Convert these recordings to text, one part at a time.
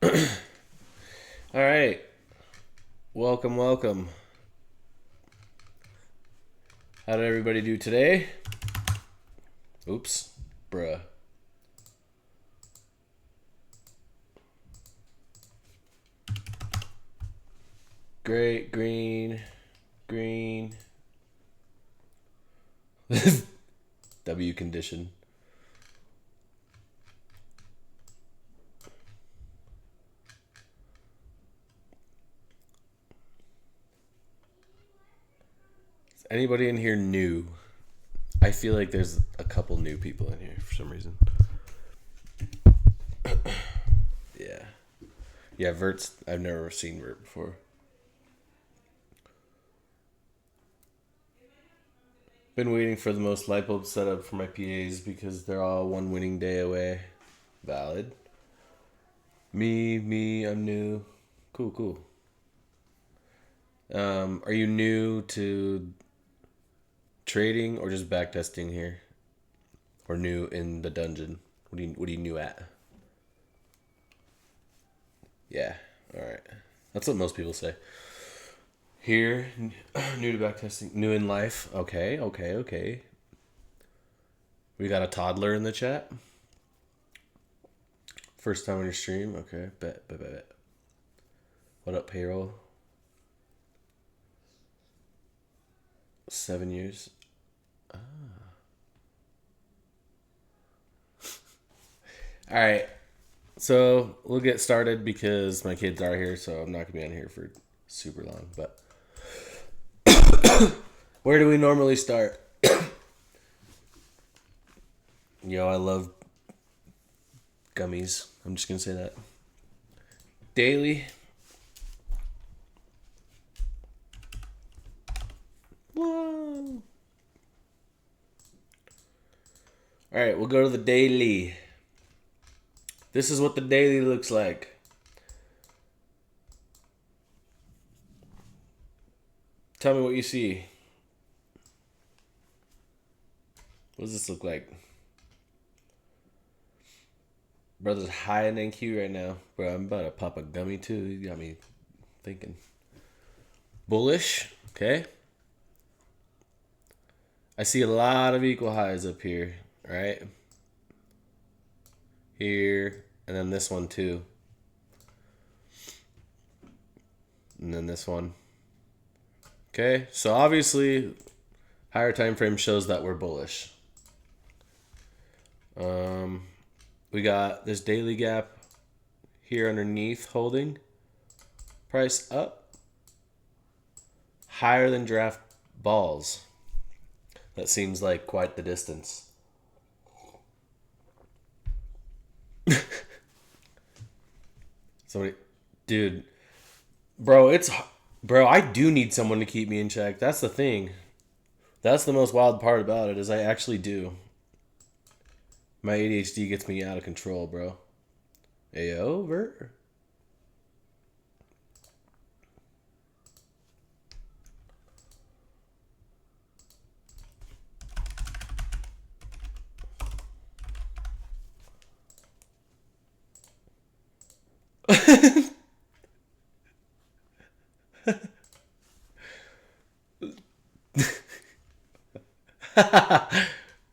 All right. Welcome, welcome. How did everybody do today? Oops. Bruh. Great, green, green. W condition. Is anybody in here new? I feel like there's a couple new people in here for some reason. Yeah. Yeah, Vert's, I've never seen Vert before. Been waiting for the most light bulb setup for my PAs because they're all one winning day away. Valid. Me, I'm new. Cool. Are you new to trading or just backtesting here? Or new in the dungeon? What are you new at? Yeah, alright. That's what most people say. Here, new to backtesting, new in life. Okay. We got a toddler in the chat. First time on your stream. Okay, bet. What up, payroll? 7 years. All right. So we'll get started because my kids are here, so I'm not gonna be on here for super long. But where do we normally start? Yo, I love gummies. I'm just gonna say that. Daily. Whoa. All right, we'll go to the daily. This is what the daily looks like. Tell me what you see. What does this look like? Brother's high in NQ right now. Bro, I'm about to pop a gummy too. You got me thinking. Bullish, okay? I see a lot of equal highs up here, right? Here, and then this one too. And then this one. Okay, so obviously higher time frame shows that we're bullish. We got this daily gap here underneath holding. Price up. Higher than draft balls. That seems like quite the distance. Somebody, dude, bro, I do need someone to keep me in check. That's the thing. That's the most wild part about it is I actually do. My ADHD gets me out of control, bro. Ayo, Vert.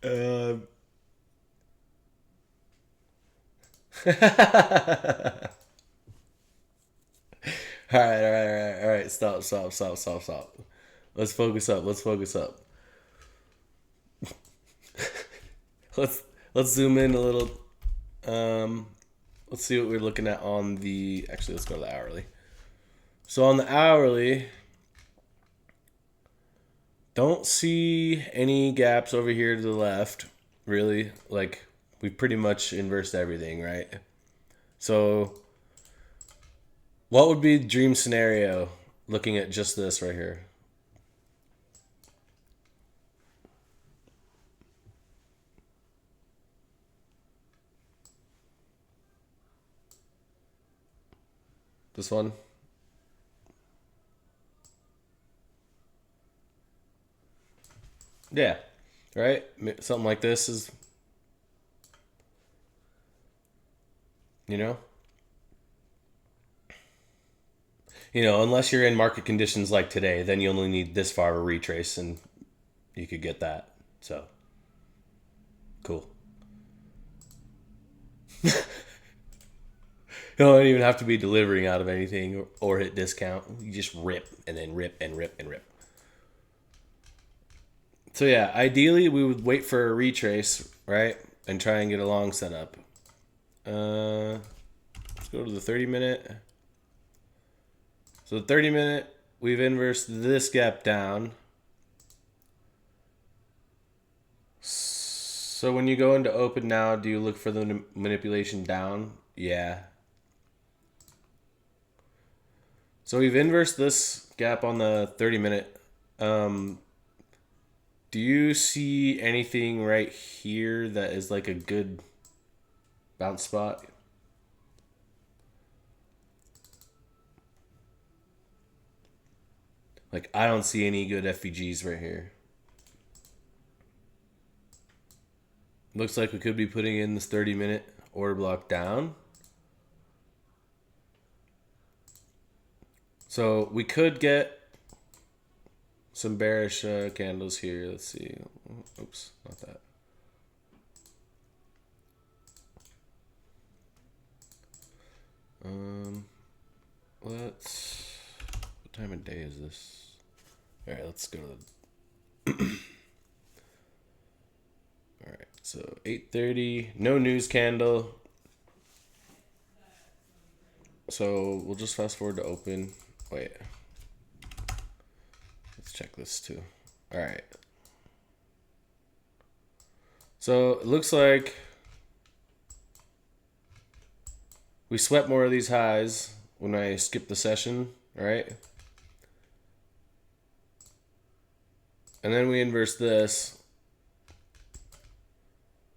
um, all right. Stop. Let's focus up. Let's zoom in a little. Let's see what we're looking at on the. Actually, let's go to the hourly. So on the hourly, don't see any gaps over here to the left. Really, like we pretty much inversed everything, right? So, what would be the dream scenario looking at just this right here? This one? Yeah, right? Something like this is, you know? You know, unless you're in market conditions like today, then you only need this far of a retrace and you could get that. So, cool. You don't even have to be delivering out of anything or hit discount. You just rip and then rip and rip and rip. So yeah, ideally we would wait for a retrace, right? And try and get a long setup. Let's go to the 30-minute. So the 30-minute, we've inversed this gap down. So when you go into open now, do you look for the manipulation down? Yeah. So we've inversed this gap on the 30-minute. Do you see anything right here that is like a good bounce spot? Like, I don't see any good FVGs right here. Looks like we could be putting in this 30-minute order block down. So we could get some bearish candles here. Let's see. Oops, not that. Let's. What time of day is this? All right, let's go to the. All right, so 8:30. No news candle. So we'll just fast forward to open. Wait. Let's check this too. All right. So it looks like we swept more of these highs when I skipped the session, right? And then we inverse this.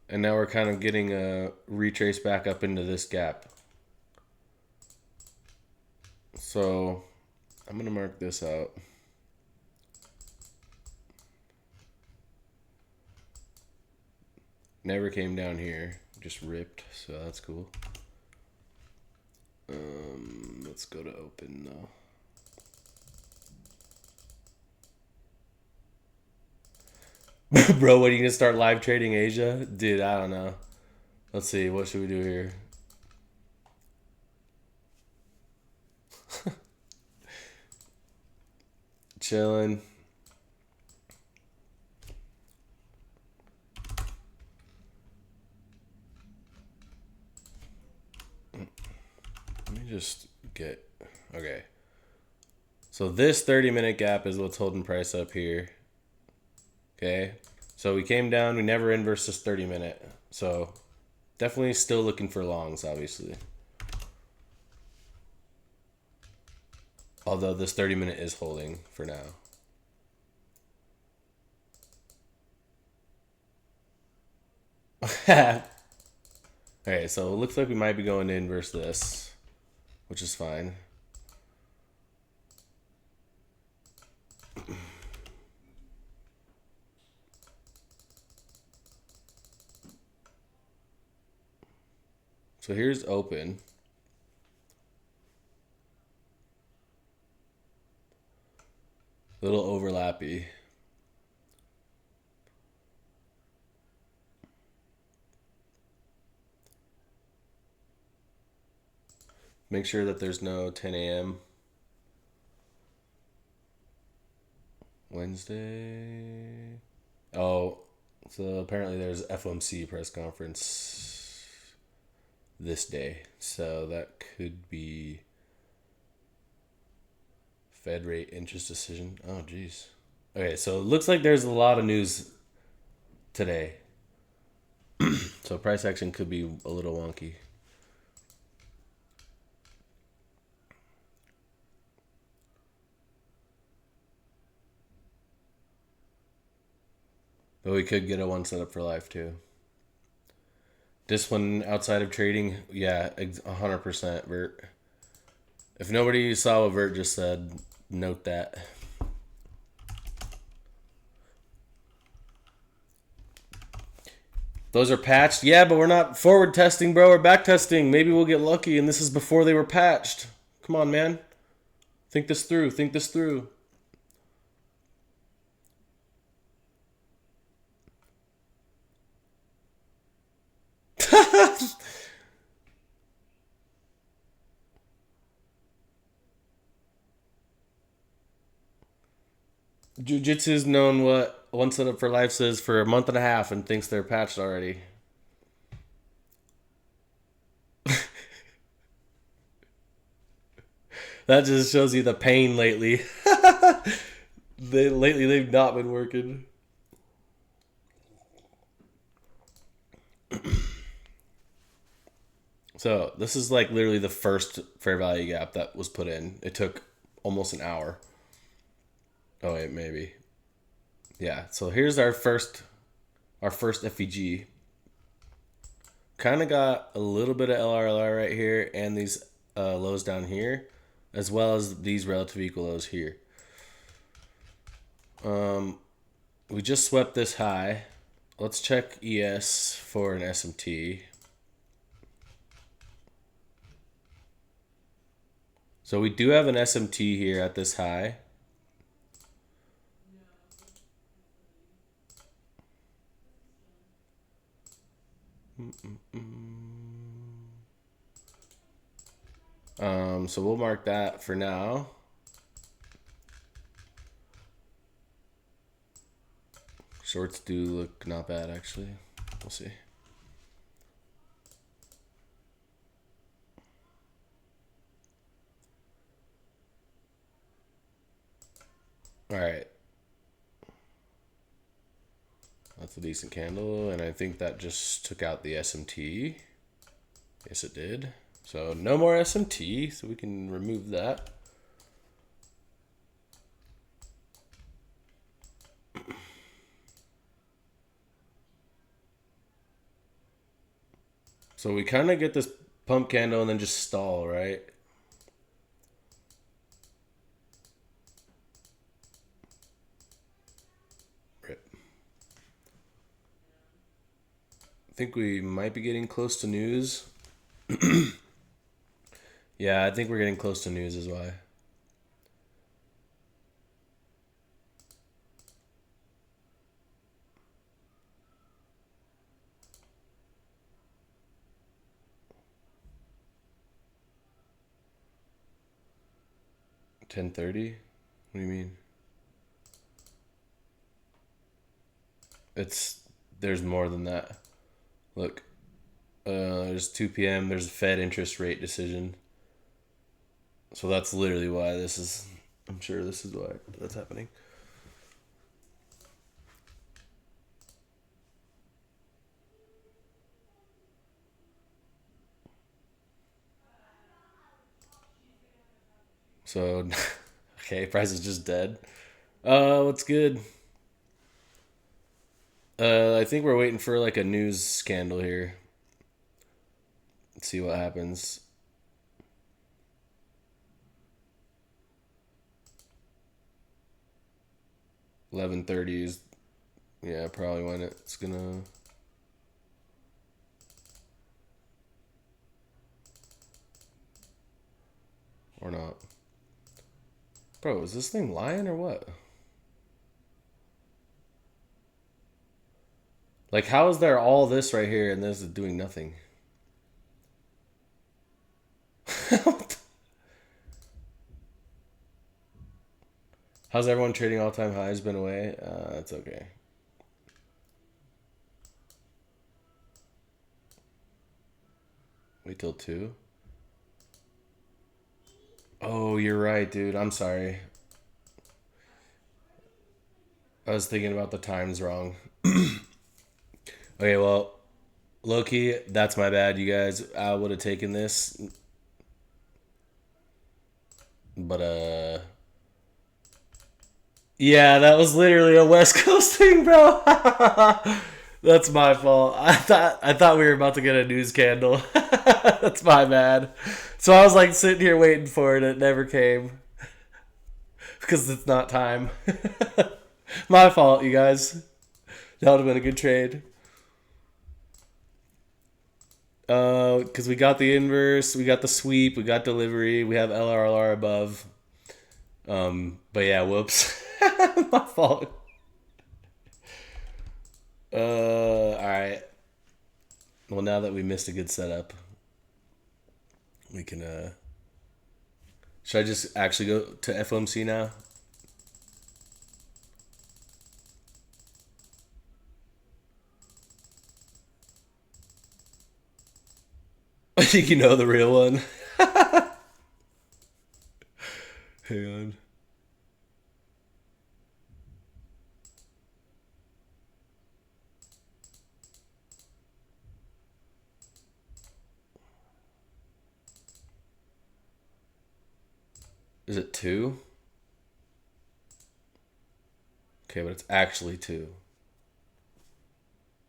And now we're kind of getting a retrace back up into this gap. So I'm going to mark this out. Never came down here, just ripped, so that's cool. Let's go to open though. Bro, what, are you gonna start live trading Asia? Dude, I don't know. Let's see, what should we do here? Chilling. Let me just get, okay. So this 30-minute gap is what's holding price up here. Okay. So we came down, we never inversed this 30-minute. So definitely still looking for longs, obviously. Although this 30-minute is holding for now. Alright, so it looks like we might be going to inverse this, which is fine. So here's open. Little overlappy. Make sure that there's no 10 a.m. Wednesday. Oh, so apparently there's FOMC press conference this day. So that could be Fed rate interest decision. Oh, geez. Okay, so it looks like there's a lot of news today. So price action could be a little wonky. But we could get a one set up for life too. This one outside of trading, yeah, 100% Vert. If nobody saw what Vert just said, note that. Those are patched? Yeah, but we're not forward testing, bro. We're back testing. Maybe we'll get lucky, and this is before they were patched. Come on, man. Think this through. Think this through. Jiu-Jitsu's known what One Set Up for Life says for a month and a half and thinks they're patched already. That just shows you the pain lately. Lately they've not been working. So this is like literally the first fair value gap that was put in. It took almost an hour. Oh wait, maybe. Yeah. So here's our first FEG. Kind of got a little bit of LRLR right here and these lows down here, as well as these relative equal lows here. We just swept this high. Let's check ES for an SMT. So we do have an SMT here at this high. So we'll mark that for now. Shorts do look not bad, actually. We'll see. All right. That's a decent candle, and I think that just took out the SMT. Yes, it did. So no more SMT, so we can remove that. So we kind of get this pump candle and then just stall, right? Rip. I think we might be getting close to news. Yeah, I think we're getting close to news is why. $10.30? What do you mean? There's more than that. Look, there's 2 p.m. There's a Fed interest rate decision. So that's literally why this is. I'm sure this is why that's happening. So, okay, price is just dead. What's good? I think we're waiting for like a news scandal here. Let's see what happens. $11.30 is, yeah, probably when it's gonna. Or not. Bro, is this thing lying or what? Like, how is there all this right here and this is doing nothing? How's everyone trading all-time highs been away? That's okay. Wait till 2. Oh, you're right, dude. I'm sorry. I was thinking about the times wrong. Okay, well, low-key, that's my bad, you guys. I would have taken this. But, yeah, that was literally a West Coast thing, bro. That's my fault. I thought we were about to get a news candle. That's my bad. So I was like sitting here waiting for it. It never came because it's not time. My fault, you guys. That would have been a good trade. Because we got the inverse, we got the sweep, we got delivery, we have LRLR above. But yeah, whoops. My fault. Alright. Well, now that we missed a good setup, we can, should I just actually go to FOMC now? I think you know the real one. Hang on. Is it 2? Okay, but it's actually 2.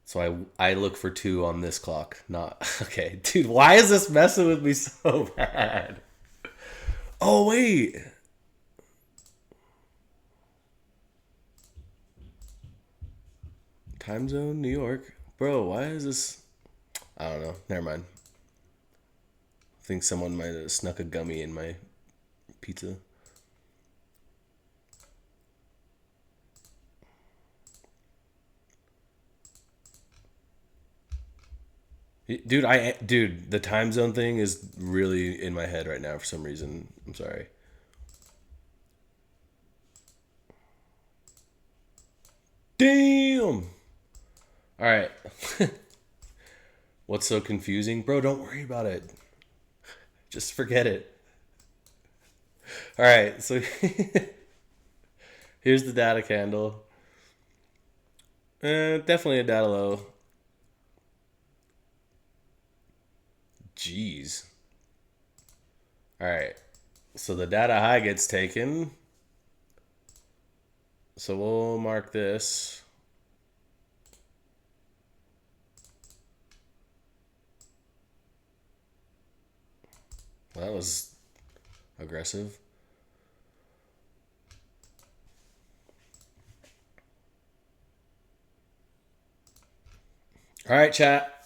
So I look for 2 on this clock, not okay, dude. Why is this messing with me so bad? Oh wait, time zone New York, bro. Why is this? I don't know. Never mind. I think someone might have snuck a gummy in my pizza. Dude, the time zone thing is really in my head right now for some reason. I'm sorry. Damn. All right. What's so confusing, bro? Don't worry about it. Just forget it. All right. So here's the data candle. Definitely a data low. Jeez. All right. So the data high gets taken. So we'll mark this. Well, that was aggressive. All right, chat.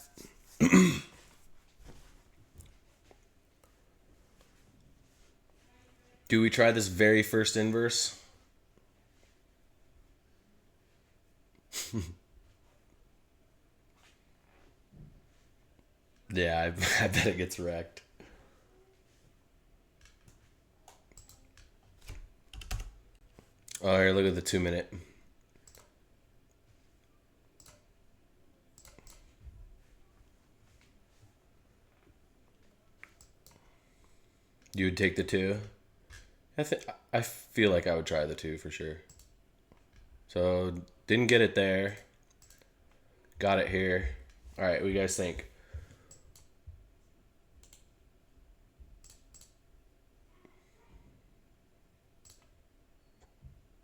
Do we try this very first inverse? Yeah, I bet it gets wrecked. Oh, here, look at the 2-minute. You would take the 2? I feel like I would try the 2 for sure. So, didn't get it there. Got it here. All right, what do you guys think?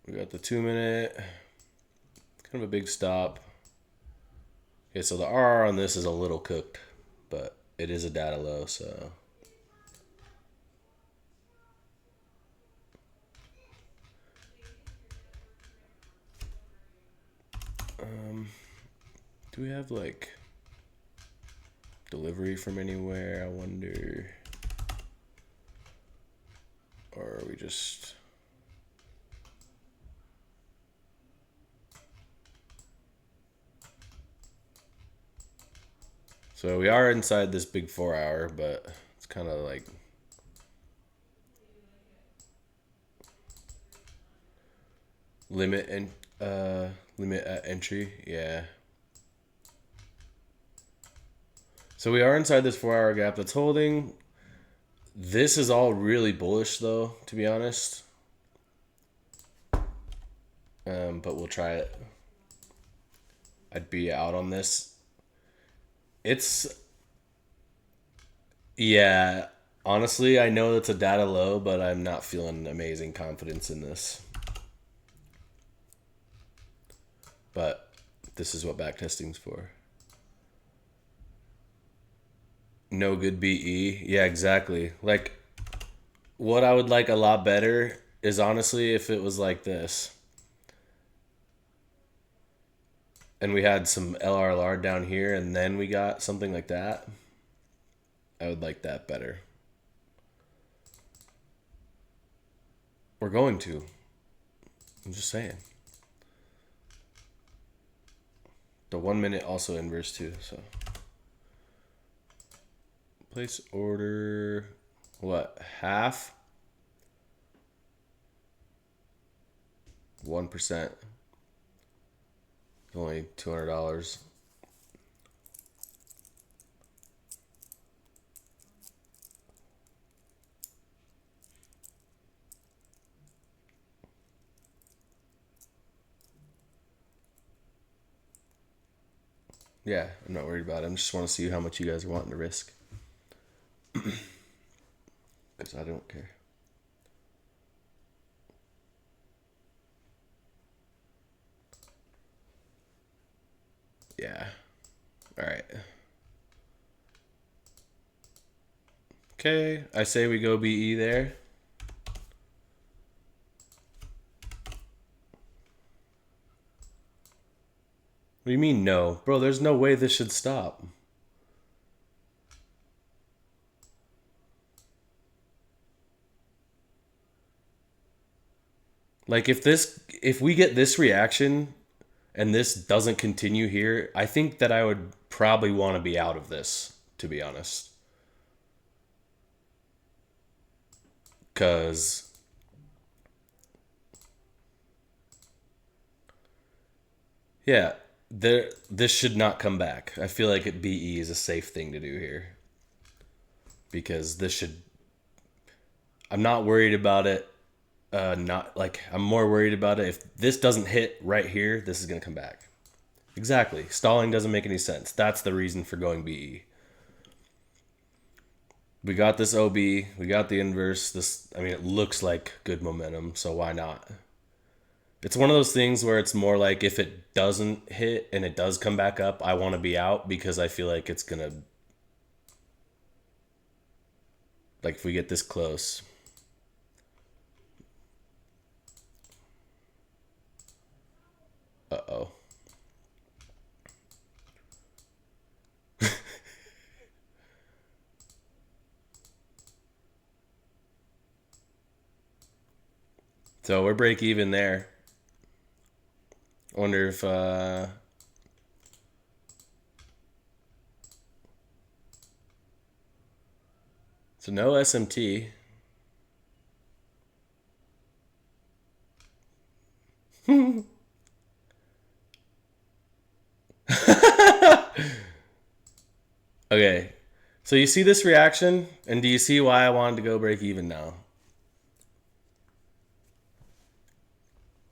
We got the 2-minute. Kind of a big stop. Okay, so the R on this is a little cooked, but it is a data low, so. Do we have like delivery from anywhere? I wonder. Or are we just. So we are inside this big 4-hour, but it's kind of like. Limit at entry, yeah. So we are inside this 4-hour gap that's holding. This is all really bullish though, to be honest. But we'll try it. I'd be out on this. Yeah, honestly, I know it's a data low, but I'm not feeling amazing confidence in this. But this is what backtesting's for. No good BE. Yeah, exactly. Like, what I would like a lot better is honestly if it was like this. And we had some LRLR down here, and then we got something like that. I would like that better. We're going to. I'm just saying. The 1 minute also inverse too, so. Place order, what, half? 1%. Only $200. Yeah, I'm not worried about it. I just want to see how much you guys are wanting to risk. Because I don't care. Yeah. All right. Okay, I say we go BE there. What do you mean no? Bro, there's no way this should stop. Like if we get this reaction and this doesn't continue here, I think that I would probably want to be out of this, to be honest. Cause yeah, this should not come back. I feel like BE is a safe thing to do here. Because this should, I'm not worried about it. I'm more worried about it. If this doesn't hit right here, this is going to come back. Exactly. Stalling doesn't make any sense. That's the reason for going BE. We got this OB. We got the inverse. It looks like good momentum, so why not? It's one of those things where it's more like if it doesn't hit and it does come back up, I want to be out because I feel like it's going to, like if we get this close. Uh-oh. So we're break even there. I wonder if so no SMT. Okay. So you see this reaction, and do you see why I wanted to go break even now?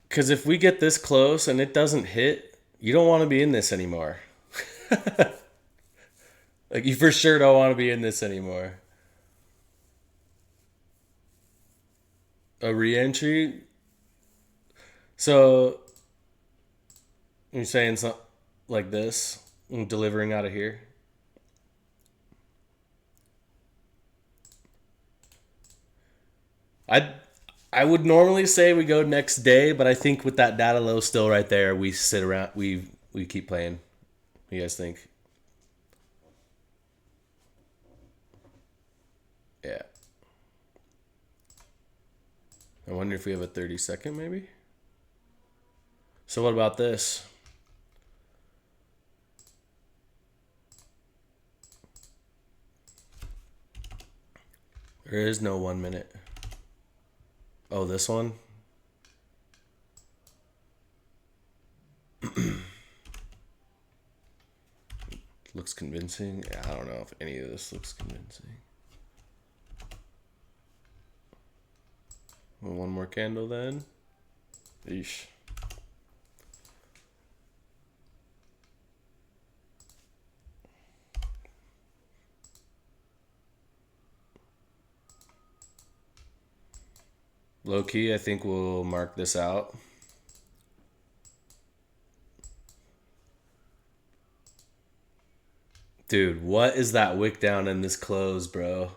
Because if we get this close and it doesn't hit, you don't want to be in this anymore. Like, you for sure don't want to be in this anymore. A re-entry? So, you're saying something like this, delivering out of here? I would normally say we go next day, but I think with that data low still right there, we sit around, we keep playing. What do you guys think? Yeah. I wonder if we have a 30-second maybe? So what about this? There is no 1 minute. Oh, this one? Looks convincing. Yeah, I don't know if any of this looks convincing. Well, one more candle then. Eesh. Low key, I think we'll mark this out. Dude, what is that wick down in this close, bro?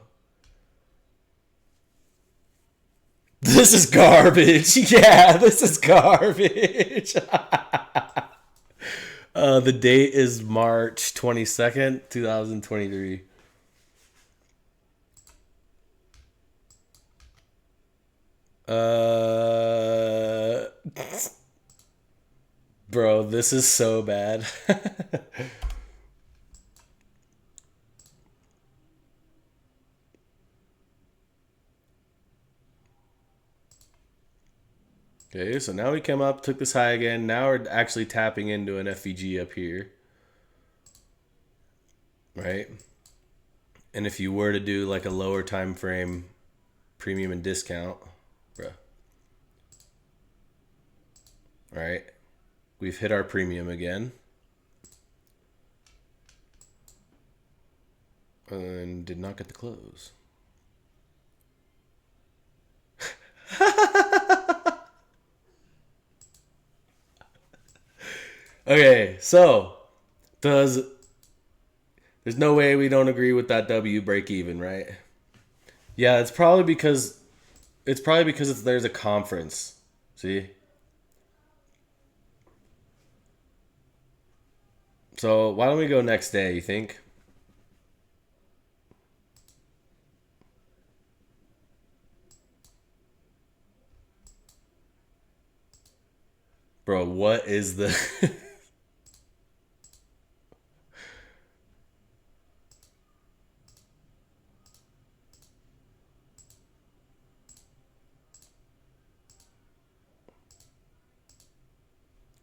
This is garbage. Yeah, this is garbage. The date is March 22nd, 2023. Uh, bro, this is so bad. Okay, so now we come up, took this high again. Now we're actually tapping into an FVG up here, right? And if you were to do like a lower time frame premium and discount, bruh, right? We've hit our premium again. And did not get the close. Okay, so does there's no way we don't agree with that W break even, right? Yeah, it's there's a conference. See? So why don't we go next day, you think? Bro, what is the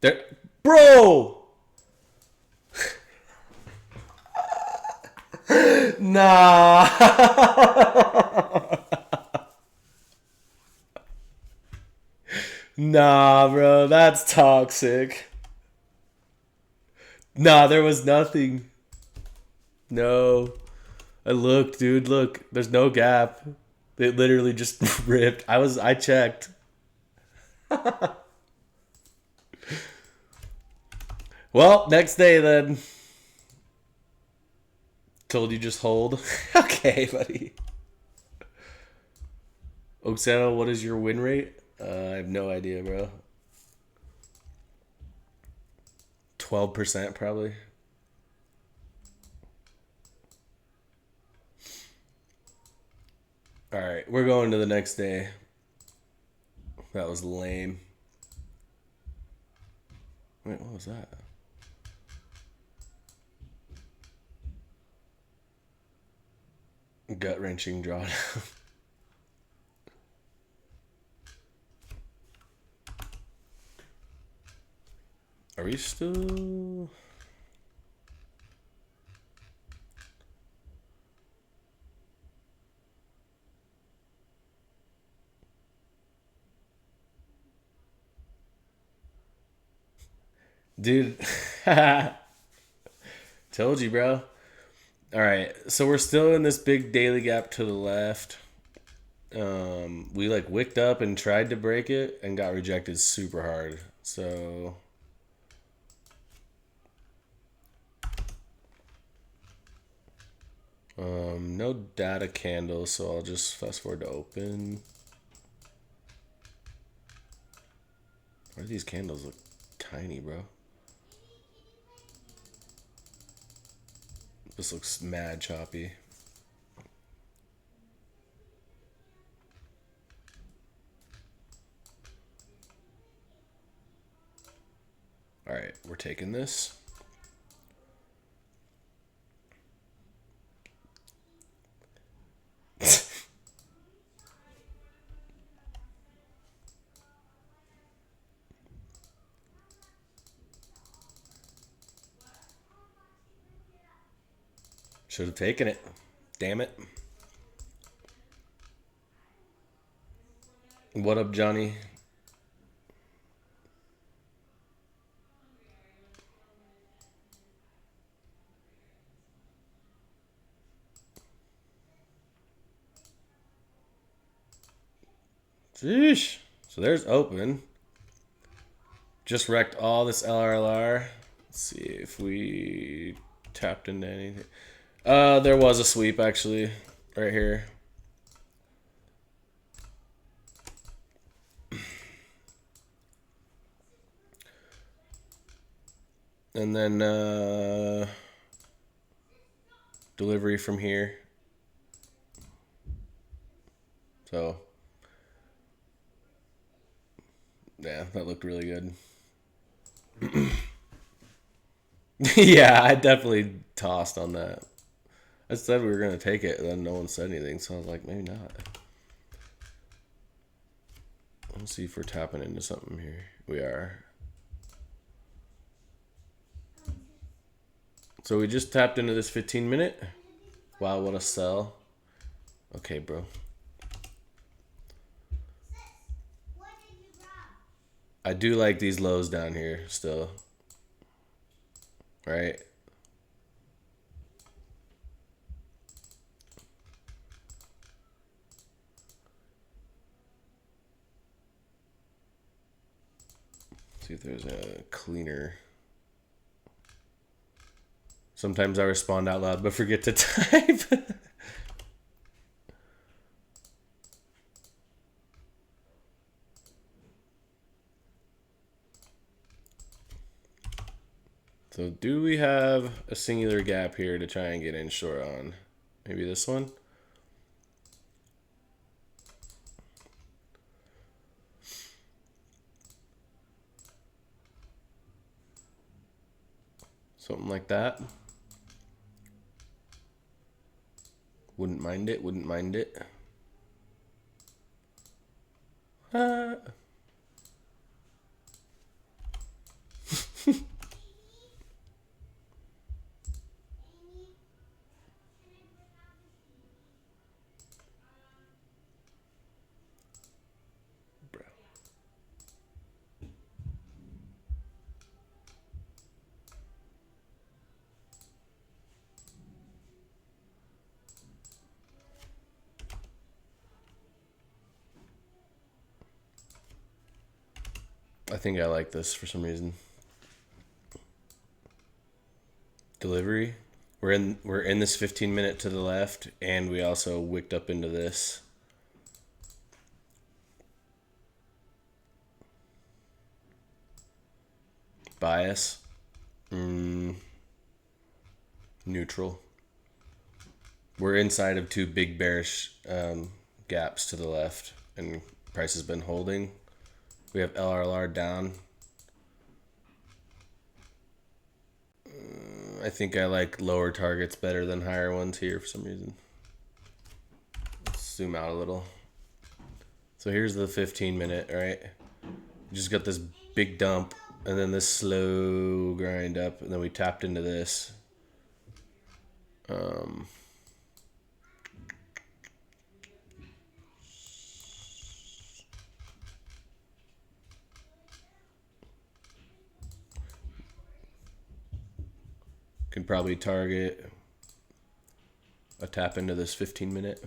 there, bro? Nah. Nah, bro, that's toxic. Nah, there was nothing. No. I looked, dude, look. There's no gap. It literally just ripped. I checked. Well, next day then. Told you just hold. Okay, buddy. Oksana, what is your win rate? I have no idea, bro. 12% probably. All right, we're going to the next day. That was lame. Wait, what was that? Gut wrenching drawdown. Are we still? Dude. Told you, bro. All right, so we're still in this big daily gap to the left. We like wicked up and tried to break it and got rejected super hard. So no data candle, so I'll just fast forward to open. Why do these candles look tiny, bro? This looks mad choppy. All right, we're taking this. Should have taken it. Damn it. What up, Johnny? Sheesh. So there's open. Just wrecked all this LRLR. Let's see if we tapped into anything. There was a sweep actually, right here. And then delivery from here. So Yeah, that looked really good. Yeah, I definitely tossed on that. I said we were going to take it, and then no one said anything, so I was like, maybe not. Let's see if we're tapping into something here. We are. So we just tapped into this 15-minute. Wow, what a sell. Okay, bro. I do like these lows down here still. Right? See if there's a cleaner. Sometimes I respond out loud but forget to type. So do we have a singular gap here to try and get in short on? Maybe this one? Something like that. Wouldn't mind it, wouldn't mind it. I think I like this for some reason. Delivery. We're in this 15-minute to the left, and we also wicked up into this. Bias. Neutral. We're inside of two big bearish gaps to the left, and price has been holding. We have LRLR down. I think I like lower targets better than higher ones here for some reason. Let's zoom out a little. So here's the 15-minute, right? You just got this big dump, and then this slow grind up, and then we tapped into this. Can probably target a tap into this 15-minute.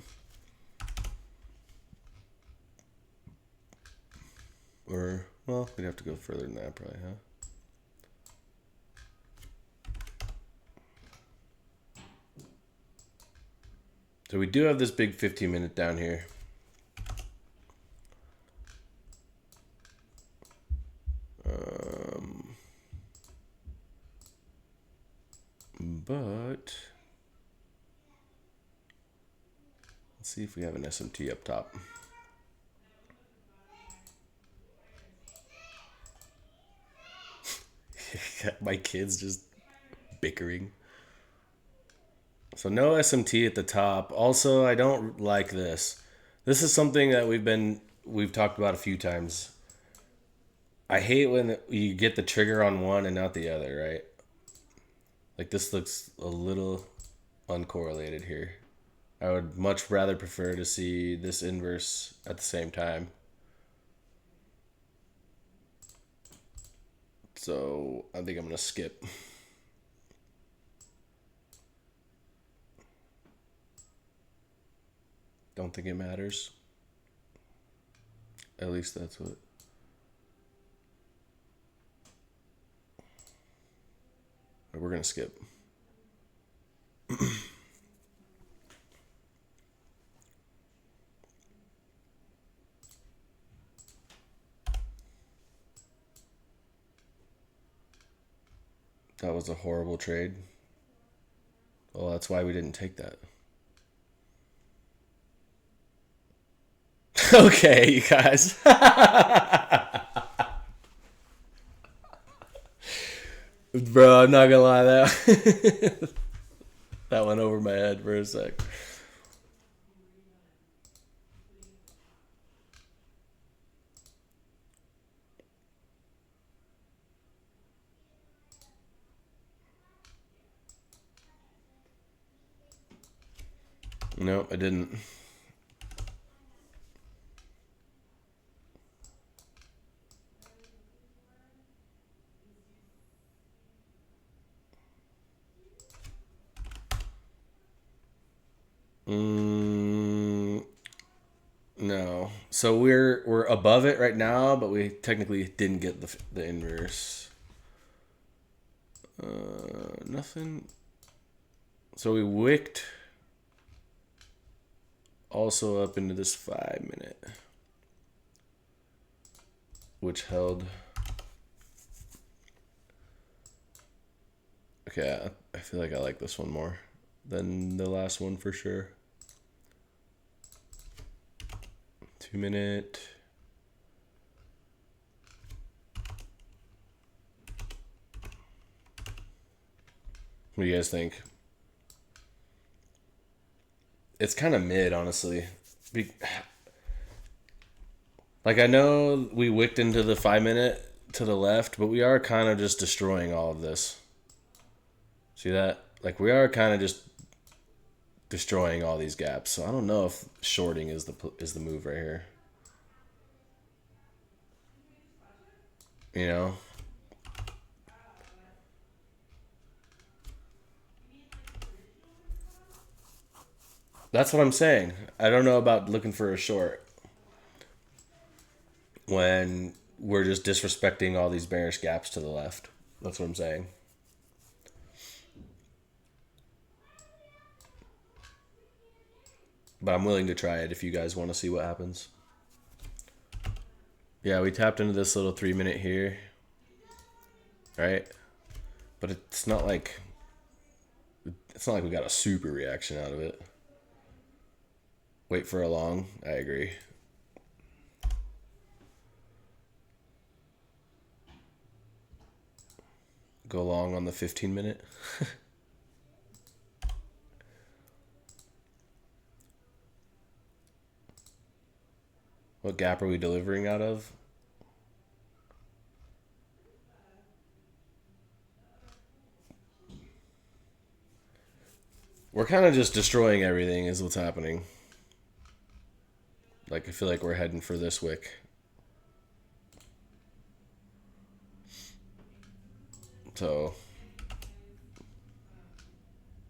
Or, well, we'd have to go further than that probably, huh? So we do have this big 15-minute down here. But let's see if we have an SMT up top. My kids just bickering. So no SMT at the top. Also, I don't like this. This is something that we've talked about a few times. I hate when you get the trigger on one and not the other, right? Like this looks a little uncorrelated here. I would much rather prefer to see this inverse at the same time. So I think I'm gonna skip. Don't think it matters. At least that's what. We're gonna skip. That was a horrible trade. Well, that's why we didn't take that. Okay, you guys. Bro, I'm not gonna lie, that that went over my head for a sec. No, I didn't. Mm, no. So we're above it right now, but we technically didn't get the inverse. Nothing. So we wicked also up into this 5 minute, which held. Okay, I feel like I like this one more than the last one for sure. 2 minute. What do you guys think? It's kind of mid, honestly. Like, I know we wicked into the 5 minute to the left, but we are kind of just destroying all of this. See that? Like, we are kind of just destroying all these gaps. So I don't know if shorting is the move right here. You know? That's what I'm saying. I don't know about looking for a short when we're just disrespecting all these bearish gaps to the left. That's what I'm saying. But I'm willing to try it if you guys want to see what happens. Yeah, we tapped into this little 3 minute here. Right? But it's not like we got a super reaction out of it. Wait for a long. I agree. Go long on the 15 minute. What gap are we delivering out of? We're kind of just destroying everything is what's happening. Like, I feel like we're heading for this wick. So,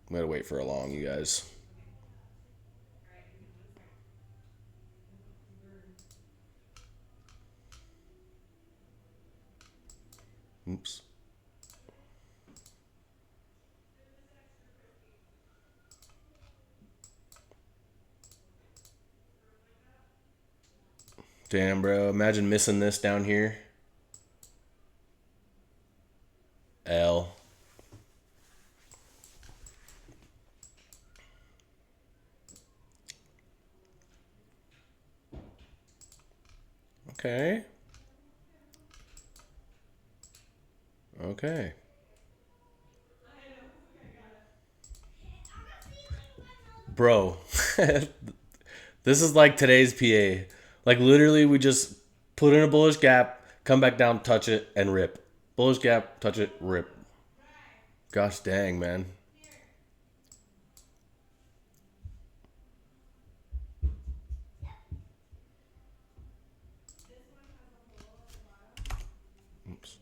I'm going to wait for a long, you guys. Oops. Damn, bro. Imagine missing this down here. L. Okay. Okay. Bro. This is like today's PA. Like, literally, we just put in a bullish gap, come back down, touch it, and rip. Bullish gap, touch it, rip. Gosh dang, man. Oops.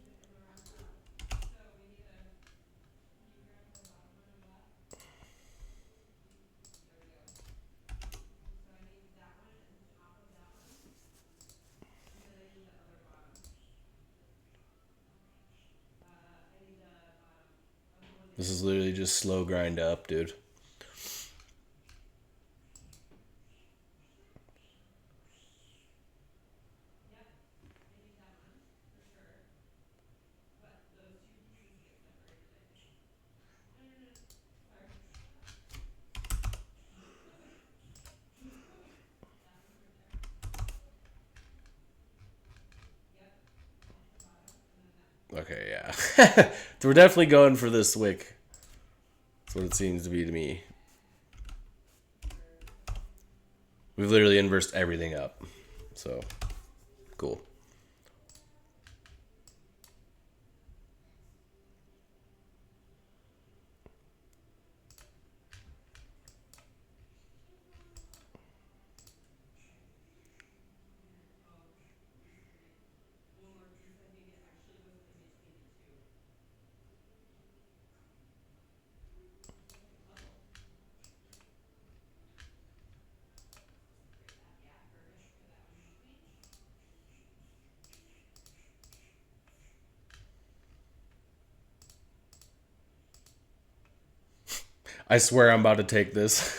This is literally just slow grind up, dude. Okay, yeah. We're definitely going for this wick. That's what it seems to be to me. We've literally inversed everything up. So, cool. I swear I'm about to take this.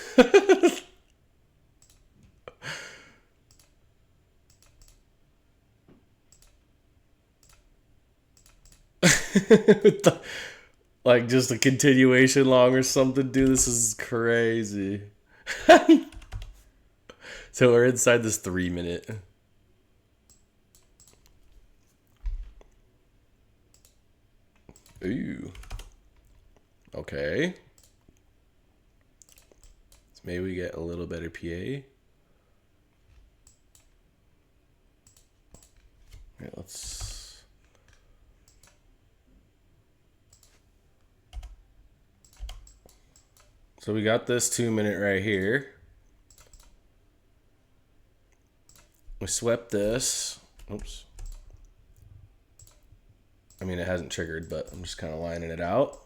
Like just a continuation long or something, dude. This is crazy. So we're inside this 3 minute. Ooh. Okay. So maybe we get a little better PA. Right, let's. So we got this 2 minute right here. We swept this. Oops. I mean, it hasn't triggered, but I'm just kind of lining it out.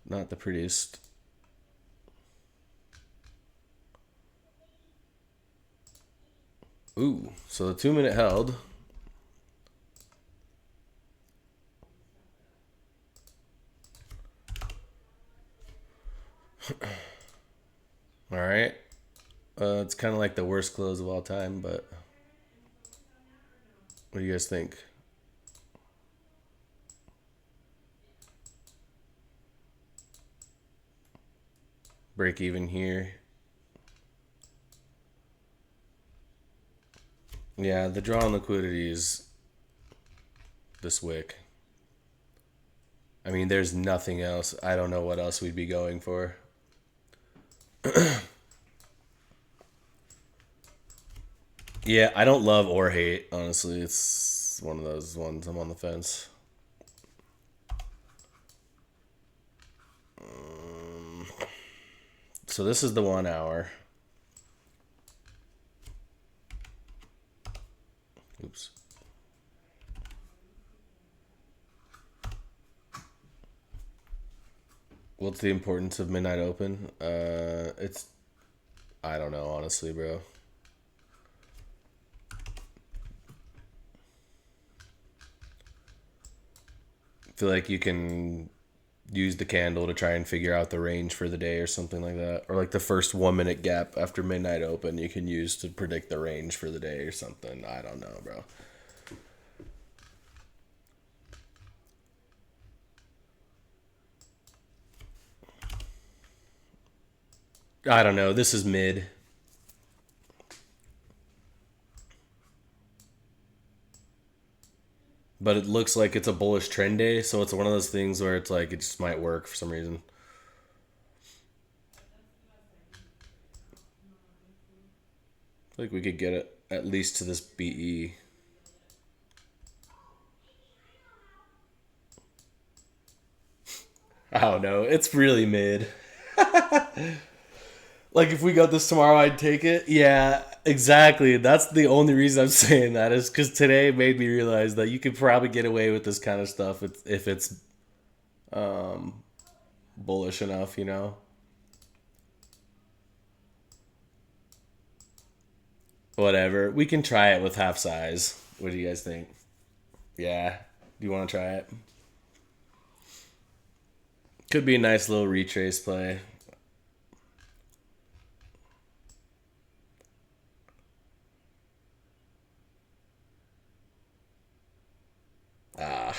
Not the prettiest. Ooh, so the 2 minute held. All right. It's kind of like the worst close of all time, but what do you guys think? Break even here. Yeah, the draw on liquidity is this wick. I mean, there's nothing else. I don't know what else we'd be going for. Yeah, I don't love or hate, honestly. It's one of those ones I'm on the fence. So this is the 1 hour. Oops. What's the importance of midnight open? It's, I don't know, honestly, bro. I feel like you can use the candle to try and figure out the range for the day or something like that. Or like the first 1 minute gap after midnight open you can use to predict the range for the day or something. I don't know, bro. I don't know. This is mid. But it looks like it's a bullish trend day, so it's one of those things where it's like it just might work for some reason. I feel like we could get it at least to this BE. I don't know. It's really mid. Like if we got this tomorrow, I'd take it. Yeah, exactly. That's the only reason I'm saying that is because today made me realize that you could probably get away with this kind of stuff if it's bullish enough, you know. Whatever. We can try it with half size. What do you guys think? Yeah. Do you want to try it? Could be a nice little retrace play. Ah.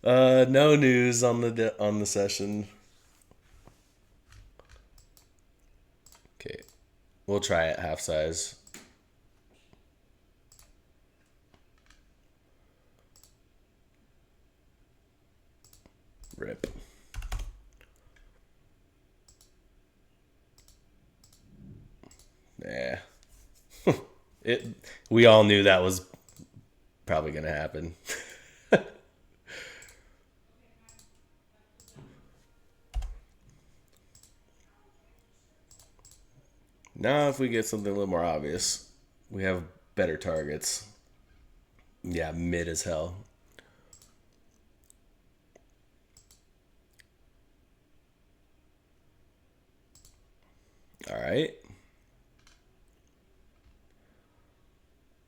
No news on the session. Okay. We'll try it half size. Rip. Yeah. We all knew that was probably going to happen. Now, if we get something a little more obvious, we have better targets. Yeah, mid as hell. All right.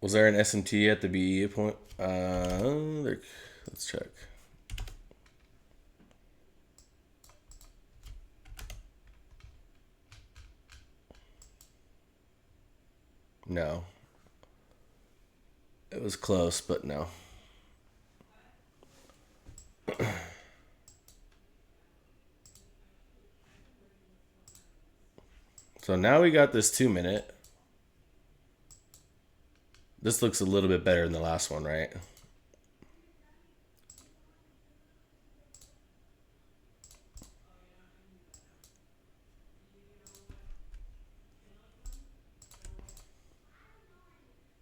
Was there an SMT at the BE point? Let's check. No. It was close, but no. So now we got this 2-minute. This looks a little bit better than the last one, right?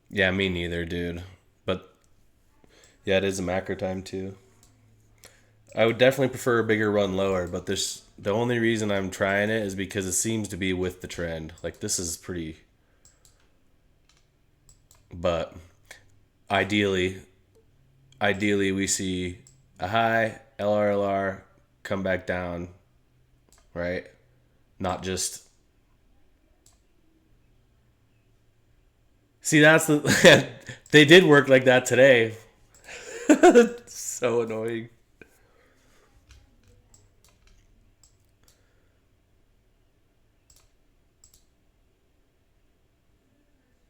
Yeah, me neither, dude. But yeah, it is a macro time too. I would definitely prefer a bigger run lower, but the only reason I'm trying it is because it seems to be with the trend. Like this is pretty, but ideally we see a high LRLR come back down, right? Not just see that's the they did work like that today. So annoying.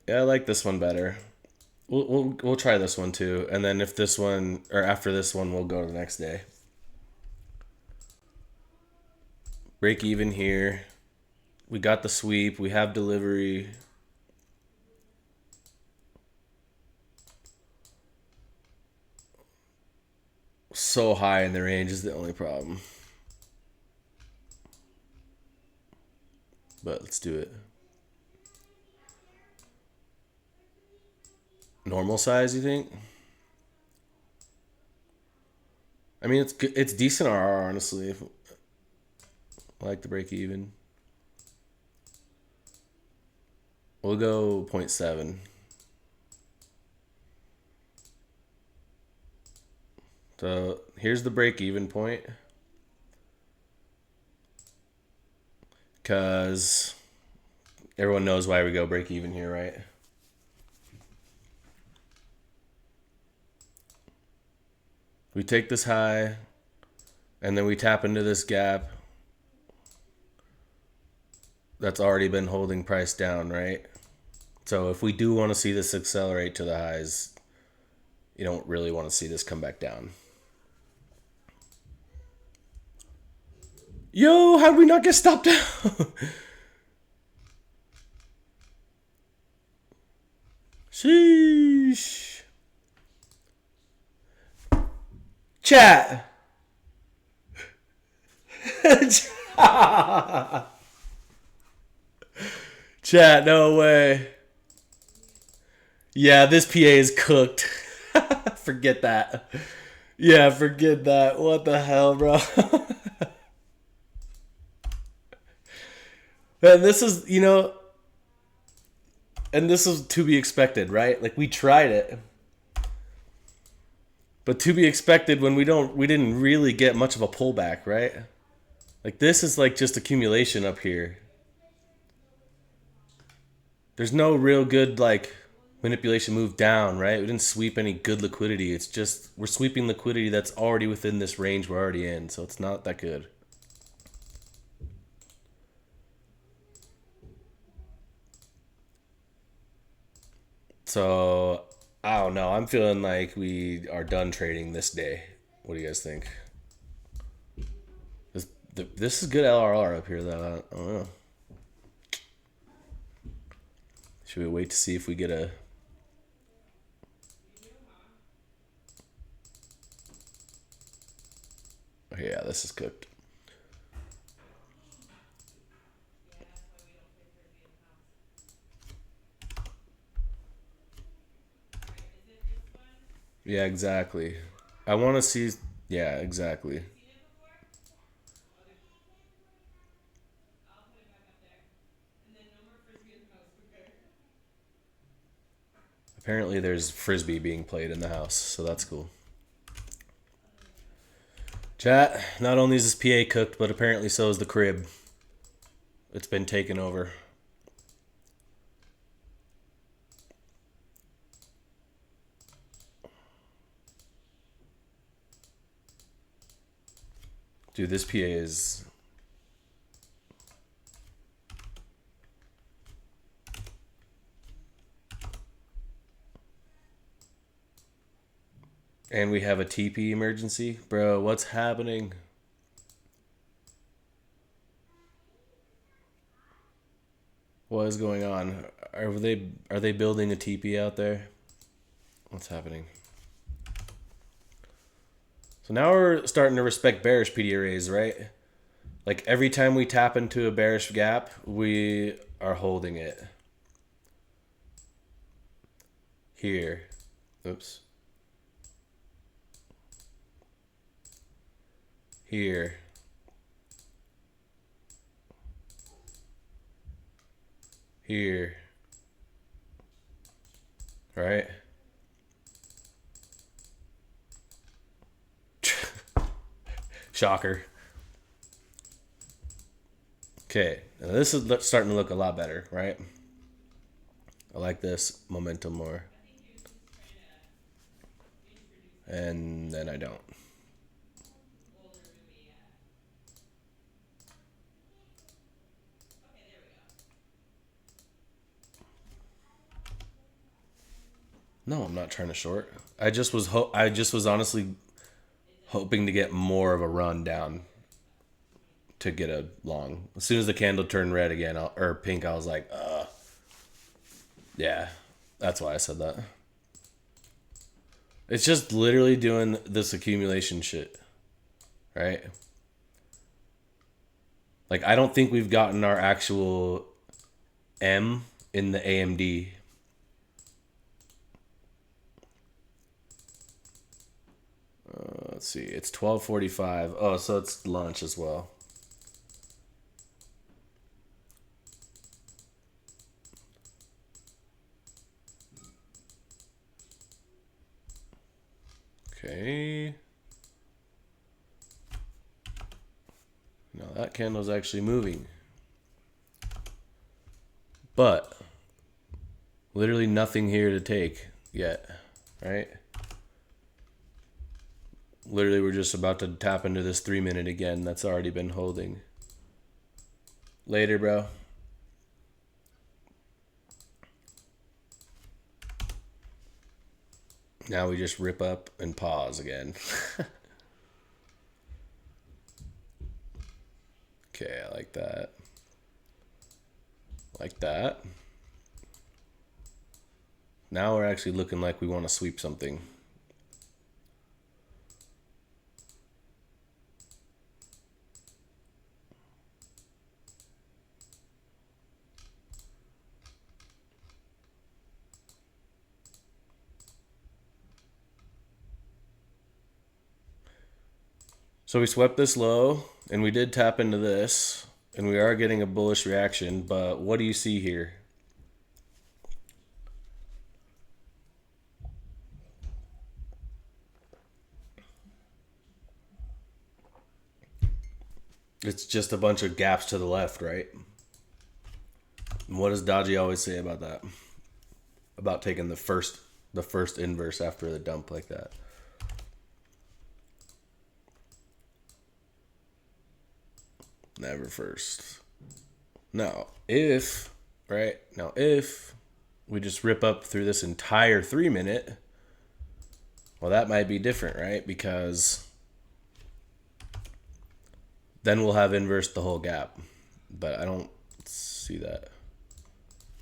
Yeah, I like this one better. We'll try this one too, and then if this one or after this one, we'll go to the next day. Break even here. We got the sweep. We have delivery. So high in the range is the only problem. But let's do it. Normal size, you think? I mean, it's decent RR, honestly. I like the break even. We'll go 0.7. So here's the break even point. Because everyone knows why we go break even here, right? We take this high, and then we tap into this gap that's already been holding price down, right? So if we do want to see this accelerate to the highs, you don't really want to see this come back down. Yo, how'd we not get stopped down? Sheesh. Chat. Chat, no way. Yeah, this PA is cooked. Forget that. Yeah, forget that. What the hell, bro? And this is, and this is to be expected, right? Like we tried it. But to be expected when we didn't really get much of a pullback, right? Like this is like just accumulation up here. There's no real good like manipulation move down, right? We didn't sweep any good liquidity. It's just we're sweeping liquidity that's already within this range we're already in, so it's not that good. So I don't know. I'm feeling like we are done trading this day. What do you guys think? This is good LRR up here, though. I don't know. Should we wait to see if we get a... Yeah, this is cooked. Yeah, exactly. I want to see. Yeah, exactly. Apparently, there's frisbee being played in the house, so that's cool. Chat. Not only is this PA cooked, but apparently so is the crib. It's been taken over. Dude, this PA is. And we have a TP emergency. Bro, what's happening? What is going on? Are they building a TP out there? What's happening? So now we're starting to respect bearish PD arrays, right? Like every time we tap into a bearish gap, we are holding it. Here. Oops. Here. Here. Right? Shocker. Okay, now this is starting to look a lot better, right? I like this momentum more. And then I don't. No, I'm not trying to short. I just was honestly hoping to get more of a run down to get a long. As soon as the candle turned red again, or pink, I was like, yeah, that's why I said that. It's just literally doing this accumulation shit, right? Like, I don't think we've gotten our actual M in the AMD. Let's see, it's 12:45. Oh, so it's lunch as well. Okay. Now that candle's actually moving. But literally nothing here to take yet, right? Literally we're just about to tap into this 3-minute again that's already been holding. Later, bro. Now we just rip up and pause again. Okay, I like that. Like that. Now we're actually looking like we want to sweep something. So we swept this low, and we did tap into this, and we are getting a bullish reaction, but what do you see here? It's just a bunch of gaps to the left, right? And what does Dodgy always say about that? About taking the first inverse after the dump like that. Never first. Now, if we just rip up through this entire 3-minute, well, that might be different, right? Because then we'll have inversed the whole gap. But I don't see that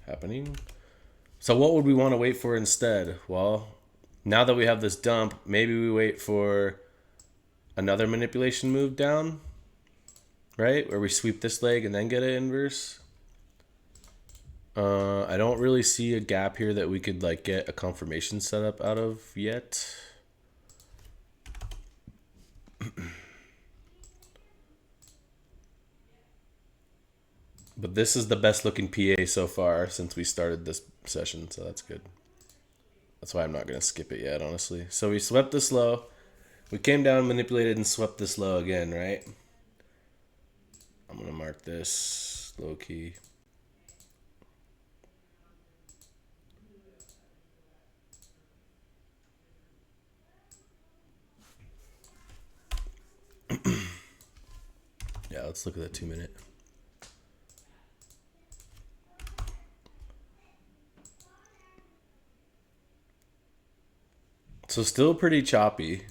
happening. So what would we want to wait for instead? Well, now that we have this dump, maybe we wait for another manipulation move down, right? Where we sweep this leg and then get an inverse. I don't really see a gap here that we could like get a confirmation setup out of yet. But this is the best looking PA so far since we started this session, so that's good. That's why I'm not going to skip it yet, honestly. So we swept this low. We came down, manipulated, and swept this low again, right? I'm going to mark this low key. Yeah, let's look at that 2 minute. So still pretty choppy.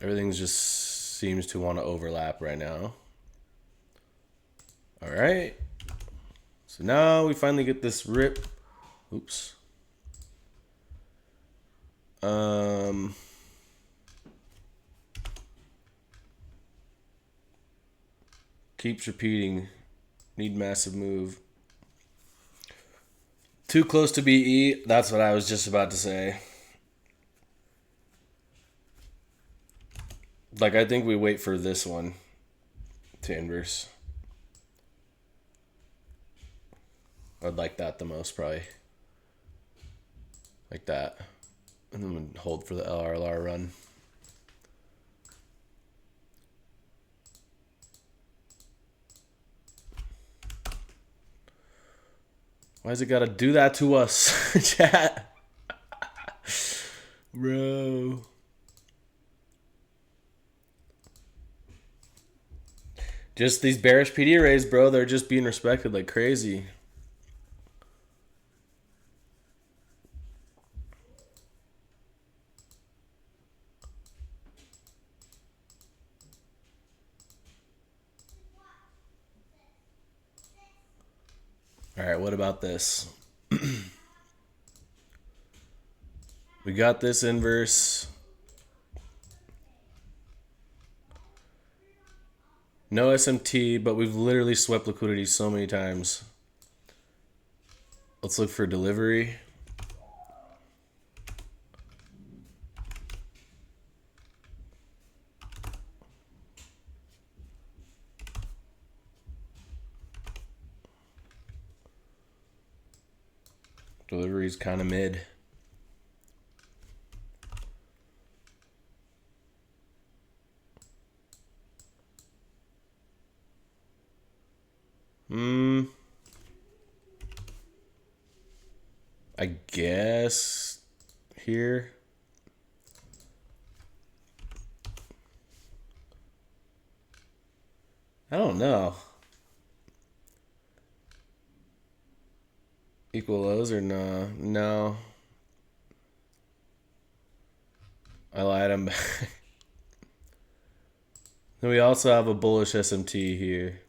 Everything just seems to want to overlap right now. All right. So now we finally get this rip. Oops. Keeps repeating. Need massive move. Too close to BE. That's what I was just about to say. Like, I think we wait for this one to inverse. I'd like that the most, probably. Like that. And then we'll hold for the LRLR run. Why's it gotta do that to us, chat? Bro. Just these bearish PD arrays, bro. They're just being respected like crazy. All right, what about this? We got this inverse. No SMT, but we've literally swept liquidity so many times. Let's look for delivery. Delivery's kind of mid. I guess here. I don't know. Equal lows or no? No. I lied. I'm back. Then we also have a bullish SMT here.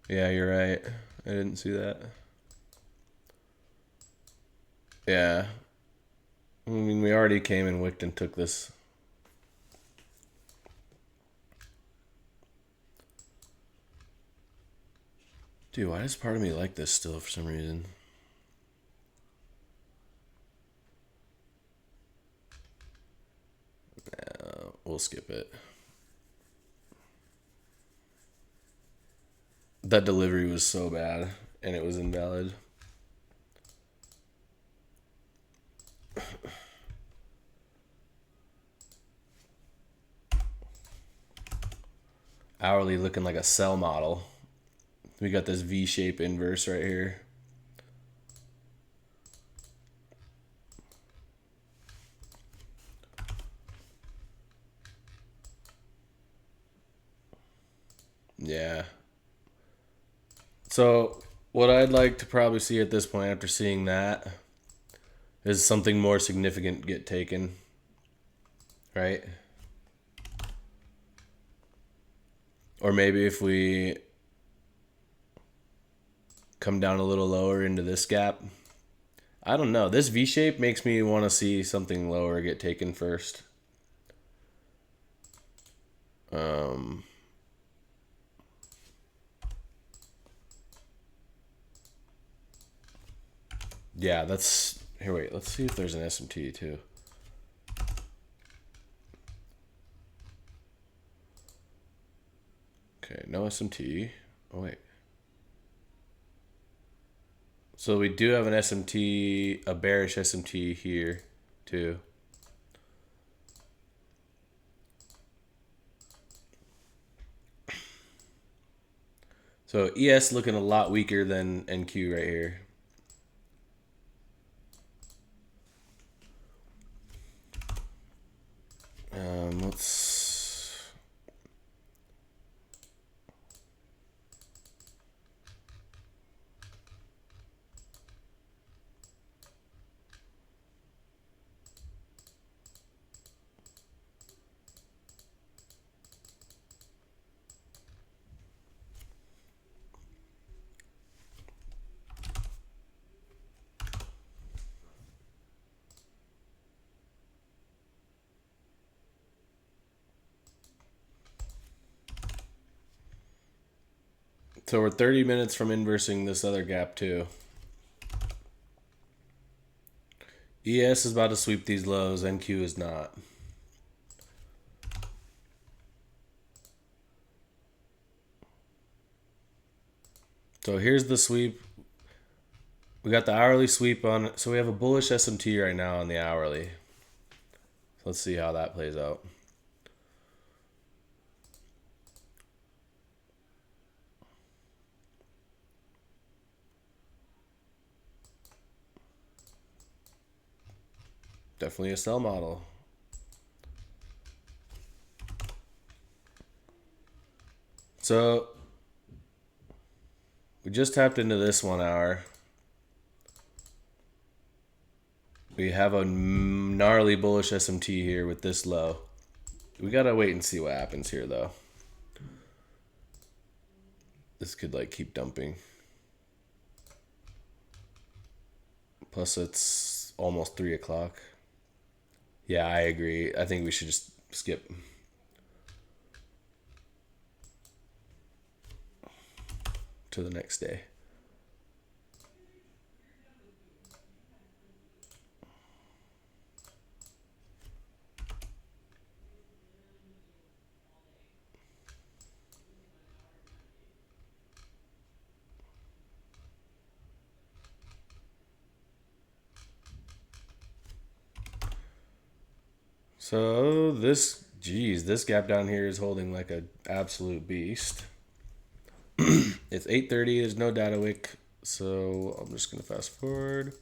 Yeah, you're right. I didn't see that. Yeah. I mean, we already came and wicked and took this. Dude, why does part of me like this still for some reason? We'll skip it. That delivery was so bad, and it was invalid. Hourly looking like a sell model. We got this V-shape inverse right here. Yeah. So what I'd like to probably see at this point after seeing that Is something more significant get taken, right? Or maybe if we come down a little lower into this gap. I don't know. This V shape makes me want to see something lower get taken first. Yeah, that's here. Wait, let's see if there's an SMT too. Okay, no SMT. Oh wait. So we do have an SMT, a bearish SMT here too. So ES looking a lot weaker than NQ right here. Let's. So we're 30 minutes from inversing this other gap too. ES is about to sweep these lows, NQ is not. So here's the sweep. We got the hourly sweep on, so we have a bullish SMT right now on the hourly. So let's see how that plays out. Definitely a sell model. So we just tapped into this 1 hour. We have a gnarly bullish SMT here with this low. We gotta wait and see what happens here though. This could like keep dumping. Plus it's almost 3 o'clock. Yeah, I agree. I think we should just skip. To the next day. So this, geez, this gap down here is holding like an absolute beast. It's 8:30. There's no data wick, so I'm just gonna fast forward.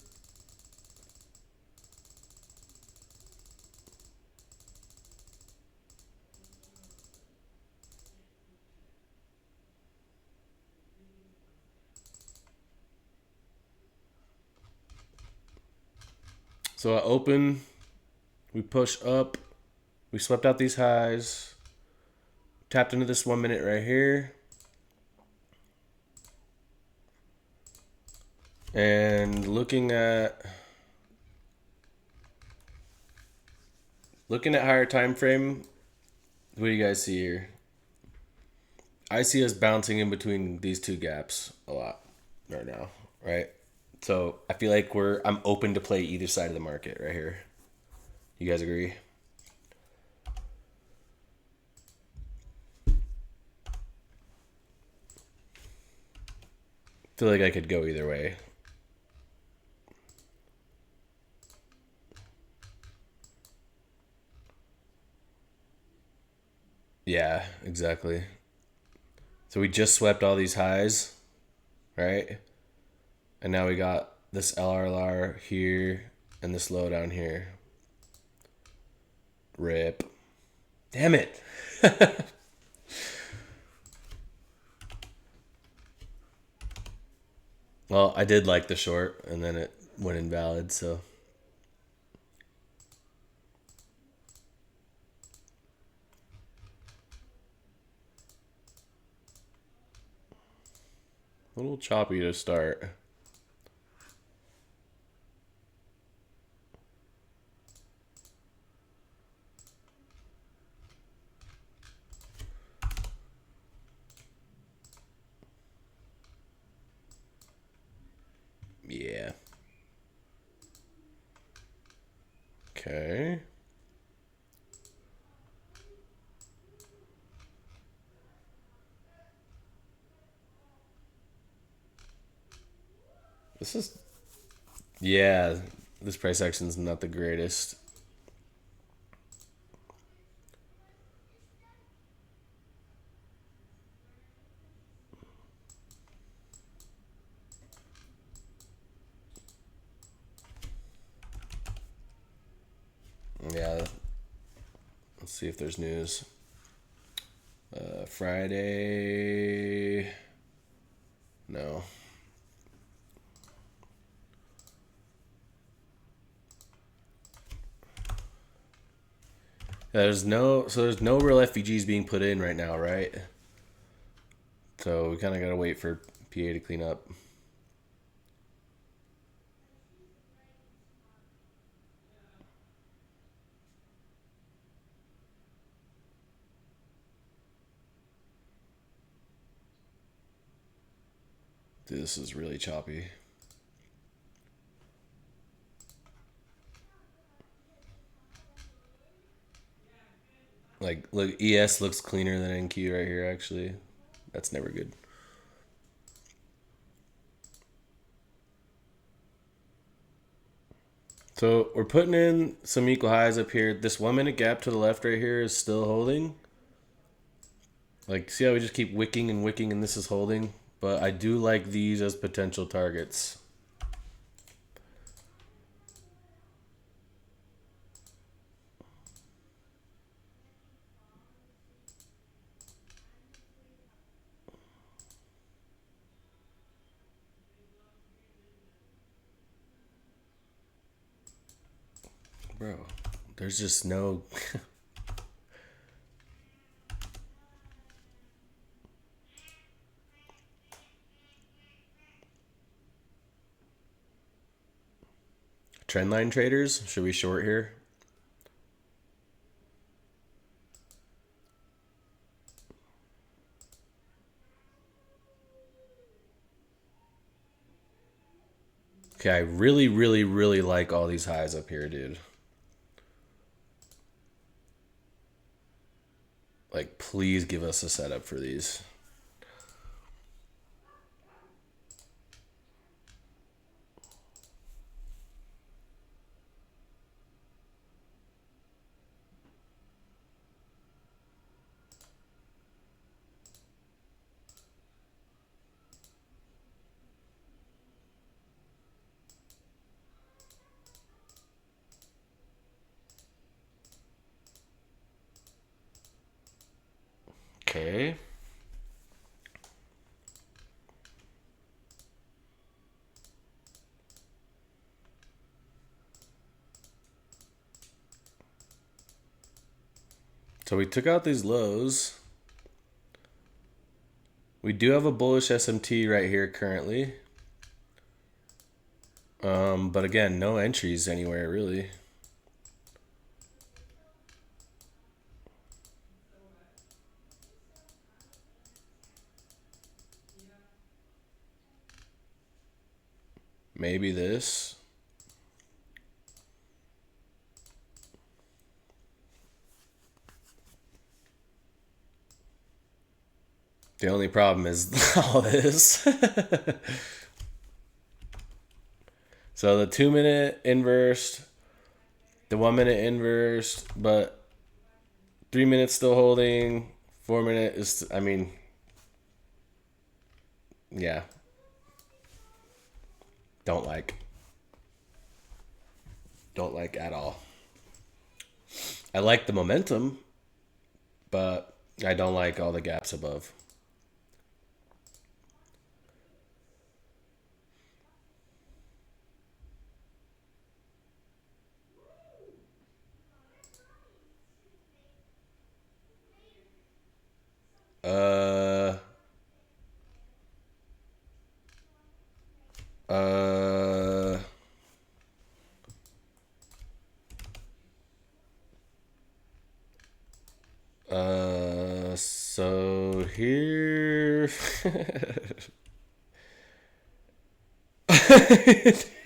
So I open, we push up, we swept out these highs, tapped into this 1 minute right here. And looking at higher time frame, what do you guys see here? I see us bouncing in between these two gaps a lot right now, right? So I feel like I'm open to play either side of the market right here. You guys agree? Feel like I could go either way. Yeah, exactly. So we just swept all these highs, right? And now we got this LRLR here and this low down here. Rip. Damn it. Well, I did like the short and then it went invalid, so A little choppy to start. Yeah. Okay. This is, yeah, this price action's not the greatest. Yeah. Let's see if there's news. Friday. No. There's no real FVGs being put in right now, right? So we kind of gotta wait for PA to clean up. Dude, this is really choppy. Like, look, ES looks cleaner than NQ right here, actually. That's never good. So we're putting in some equal highs up here. This 1 minute gap to the left right here is still holding. Like, see how we just keep wicking and this is holding? But I do like these as potential targets. Bro, there's just no... Trendline traders, should we short here? Okay, I really, really, really like all these highs up here, dude. Like, please give us a setup for these. Okay. So we took out these lows. We do have a bullish SMT right here currently. But again, no entries anywhere really. Maybe this. The only problem is all this. So the 2 minute inversed, the 1 minute inversed, but 3 minutes still holding. 4 minute is, I mean, yeah. Don't like. Don't like at all. I like the momentum, but I don't like all the gaps above. Uh, Uh, so here.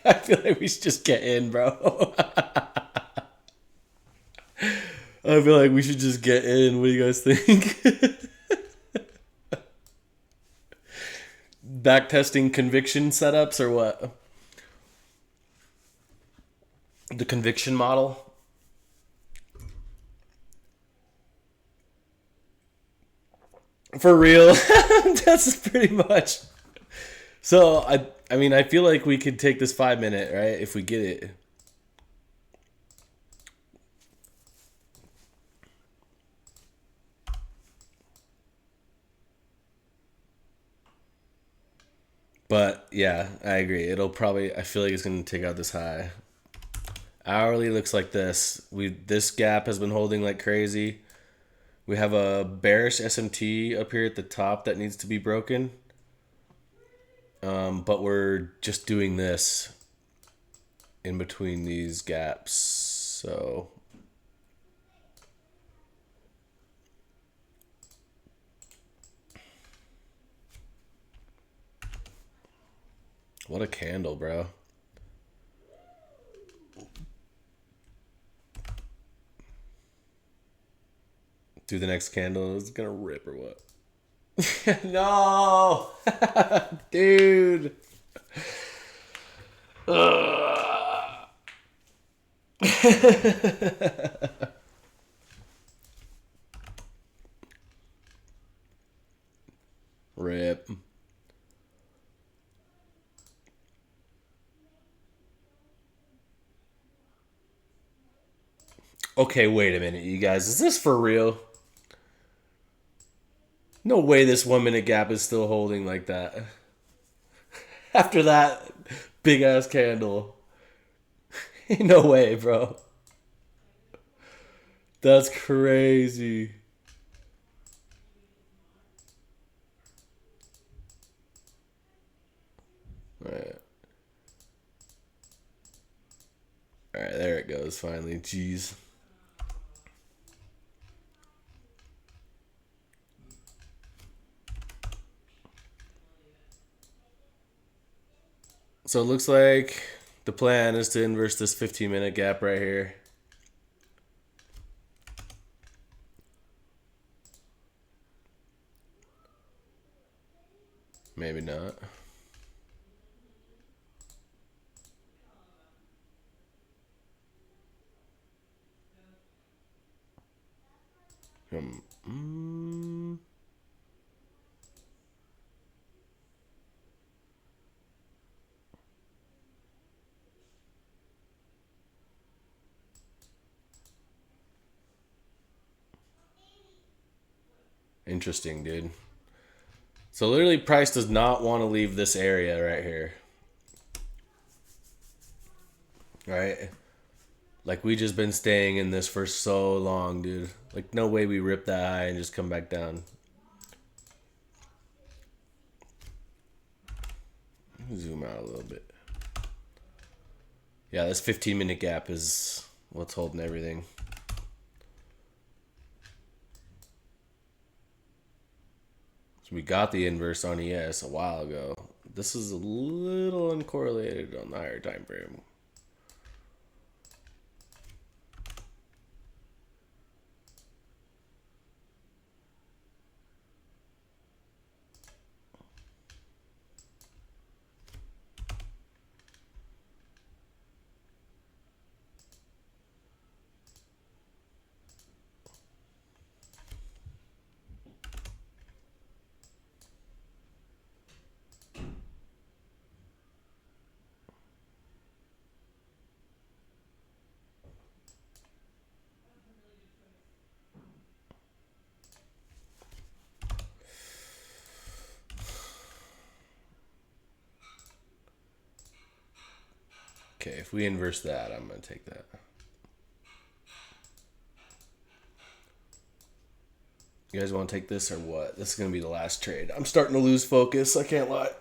I feel like we should just get in, bro. I feel like we should just get in. What do you guys think? Backtesting conviction setups or what? The conviction model? For real? That's pretty much. So, I mean, I feel like we could take this 5 minute, right? If we get it. But yeah, I agree. It'll probably. I feel like it's gonna take out this high. Hourly looks like this. This gap has been holding like crazy. We have a bearish SMT up here at the top that needs to be broken. But we're just doing this in between these gaps. So what a candle, bro. Do the next candle is gonna rip or what? No, dude. Rip. Okay, wait a minute, you guys. Is this for real? No way this 1 minute gap is still holding like that. After that big ass candle. No way, bro. That's crazy. Alright. Alright, there it goes finally. Jeez. So it looks like the plan is to inverse this 15-minute gap right here. Maybe not. Interesting, dude. So literally price does not want to leave this area right here. Right? Like we just been staying in this for so long, dude. Like no way we rip that high and just come back down. Zoom out a little bit. Yeah, this 15-minute gap is what's holding everything. So we got the inverse on ES a while ago. This is a little uncorrelated on the higher time frame. Okay, if we inverse that, I'm going to take that. You guys want to take this or what? This is going to be the last trade. I'm starting to lose focus. I can't lie.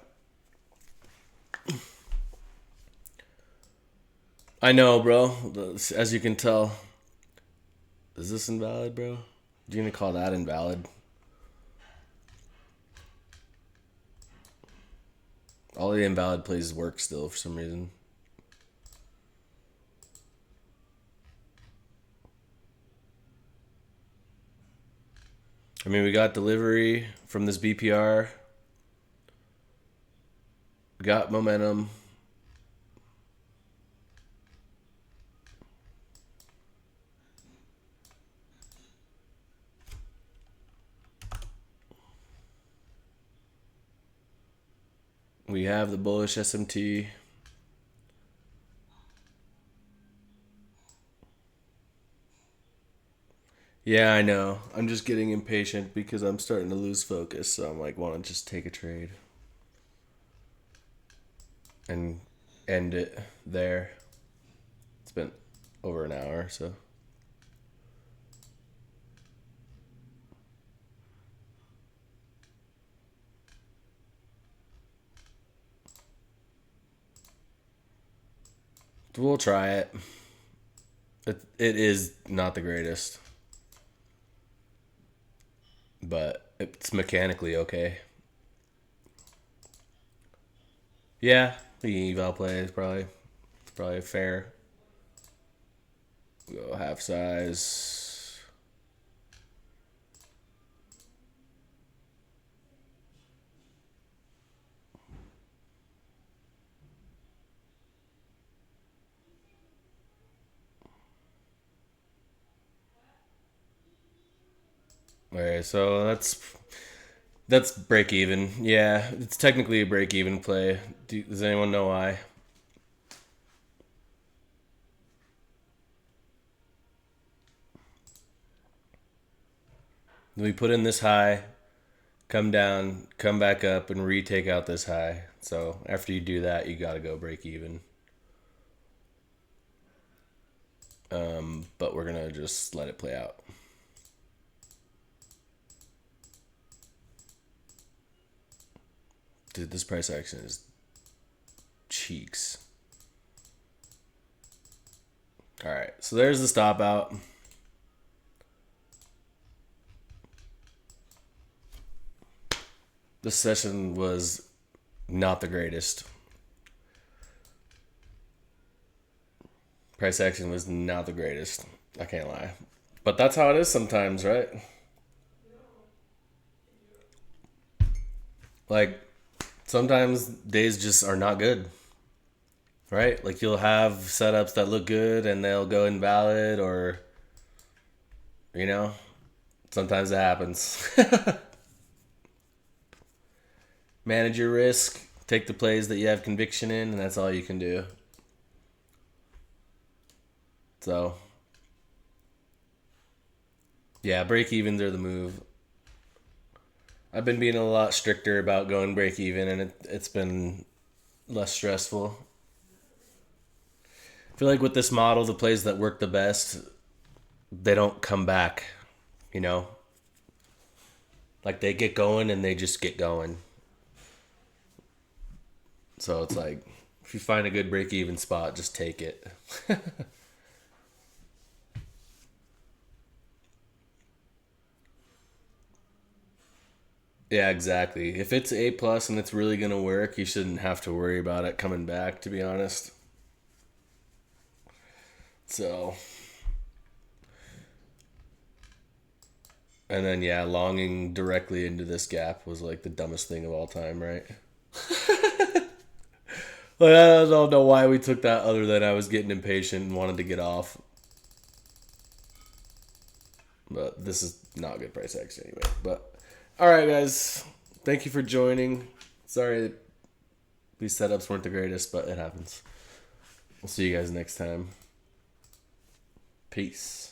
I know, bro. As you can tell, is this invalid, bro? You gonna call that invalid? All the invalid plays work still for some reason. I mean, we got delivery from this BPR. We got momentum. We have the bullish SMT. Yeah, I know. I'm just getting impatient because I'm starting to lose focus. So I'm like, want to just take a trade and end it there. It's been over an hour, so. We'll try it. It is not the greatest, but it's mechanically okay. Yeah, the eval play is probably fair. Go half size. Okay, so that's break even. Yeah, it's technically a break even play. Does anyone know why? We put in this high, come down, come back up, and retake out this high. So after you do that, you got to go break even. But we're gonna just let it play out. Dude, this price action is cheeks. All right, so there's the stop out. This session was not the greatest. Price action was not the greatest. I can't lie. But that's how it is sometimes, right? Like, sometimes days just are not good, right? Like, you'll have setups that look good and they'll go invalid, or, you know, sometimes it happens. Manage your risk, take the plays that you have conviction in, and that's all you can do. So, yeah, break evens are the move. I've been being a lot stricter about going break even, and it's been less stressful. I feel like with this model, the plays that work the best, they don't come back, you know? Like, they get going and they just get going. So it's like, if you find a good break even spot, just take it. Yeah, exactly. If it's A plus and it's really gonna work, you shouldn't have to worry about it coming back, to be honest. So, and then yeah, longing directly into this gap was like the dumbest thing of all time, right? Like, I don't know why we took that, other than I was getting impatient and wanted to get off. But this is not good price action anyway. But all right, guys, thank you for joining. Sorry these setups weren't the greatest, but it happens. We'll see you guys next time. Peace.